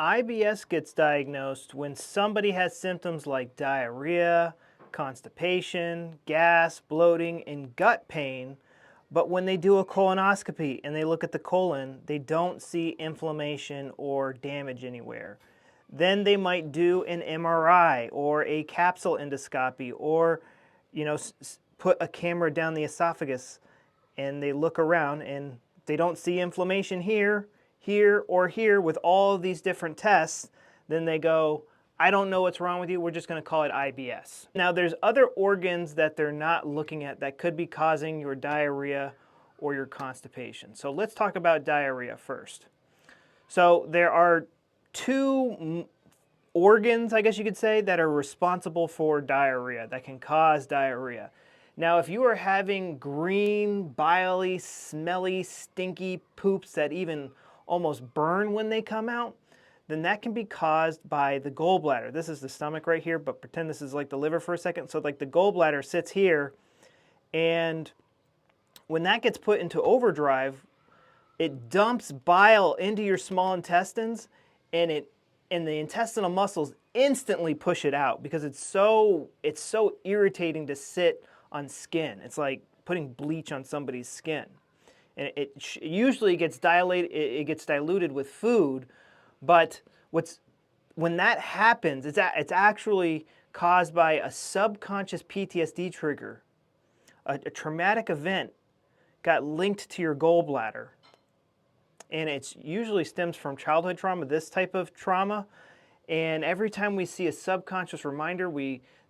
IBS gets diagnosed when somebody has symptoms like diarrhea, constipation, gas, bloating, and gut pain, but when they do a colonoscopy and they look at the colon, they don't see inflammation or damage anywhere. Then they might do an MRI or a capsule endoscopy or, put a camera down the esophagus and they look around and they don't see inflammation here, here, or here with all of these different tests. Then they go, I don't know what's wrong with you, we're just going to call it IBS. Now there's other organs that they're not looking at that could be causing your diarrhea or your constipation. So let's talk about diarrhea first. So there are two organs, I guess you could say, that are responsible for diarrhea, that can cause diarrhea. Now, if you are having green, biley, smelly, stinky poops that even almost burn when they come out, then that can be caused by the gallbladder. This is the stomach right here, but pretend this is like the liver for a second. So like the gallbladder sits here, and when that gets put into overdrive, it dumps bile into your small intestines, and the intestinal muscles instantly push it out because it's so irritating to sit on skin. It's like putting bleach on somebody's skin. And it usually gets diluted with food, but when that happens, it's actually caused by a subconscious PTSD trigger. A traumatic event got linked to your gallbladder. And it usually stems from childhood trauma, this type of trauma. And every time we see a subconscious reminder,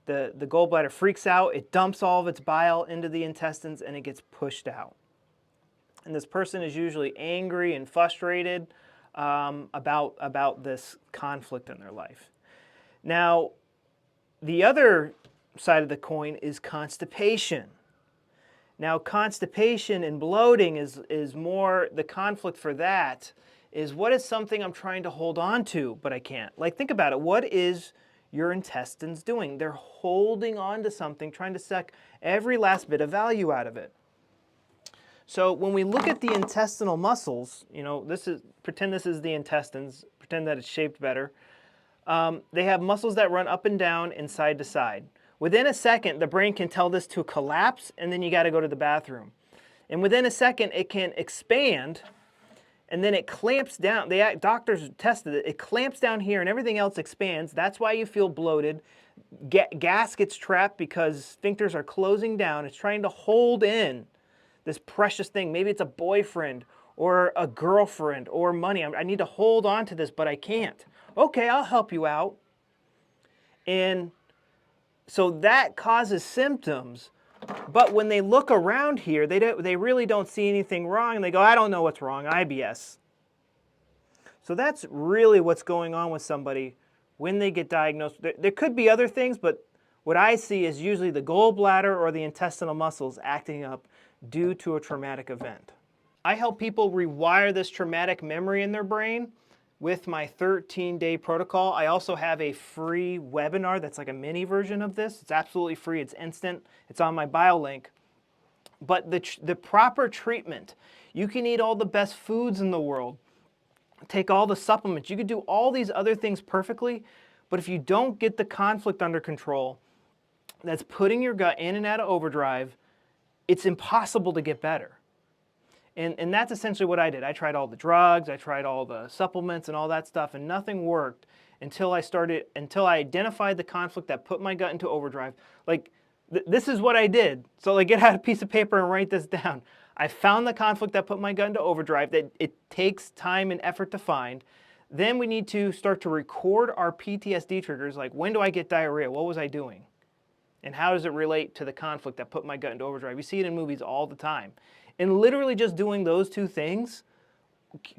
the gallbladder freaks out, it dumps all of its bile into the intestines, and it gets pushed out. And this person is usually angry and frustrated about this conflict in their life. Now, the other side of the coin is constipation. Now, constipation and bloating is more, the conflict for that is, what is something I'm trying to hold on to, but I can't? Like, think about it. What is your intestines doing? They're holding on to something, trying to suck every last bit of value out of it. So when we look at the intestinal muscles, pretend this is the intestines, pretend that it's shaped better. They have muscles that run up and down and side to side. Within a second, the brain can tell this to collapse, and then you got to go to the bathroom. And within a second, it can expand, and then it clamps down. Doctors tested it. It clamps down here, and everything else expands. That's why you feel bloated. Gas gets trapped because sphincters are closing down. It's trying to hold in this precious thing. Maybe it's a boyfriend or a girlfriend or money. I need to hold on to this, but I can't. Okay, I'll help you out. And so that causes symptoms, but when they look around here, they really don't see anything wrong, and they go, I don't know what's wrong, IBS. So that's really what's going on with somebody when they get diagnosed. There could be other things, but what I see is usually the gallbladder or the intestinal muscles acting up due to a traumatic event. I help people rewire this traumatic memory in their brain with my 13-day protocol. I also have a free webinar that's like a mini version of this. It's absolutely free, it's instant, it's on my bio link. But the proper treatment, you can eat all the best foods in the world, take all the supplements, you could do all these other things perfectly, but if you don't get the conflict under control that's putting your gut in and out of overdrive, it's impossible to get better. And that's essentially what I did. I tried all the drugs, I tried all the supplements and all that stuff, and nothing worked until I identified the conflict that put my gut into overdrive. Like, this is what I did. So like, get out a piece of paper and write this down. I found the conflict that put my gut into overdrive, that it takes time and effort to find. Then we need to start to record our PTSD triggers, like, when do I get diarrhea? What was I doing? And how does it relate to the conflict that put my gut into overdrive? You see it in movies all the time. And literally just doing those two things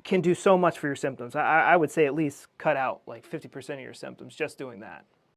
can do so much for your symptoms. I would say at least cut out like 50% of your symptoms just doing that.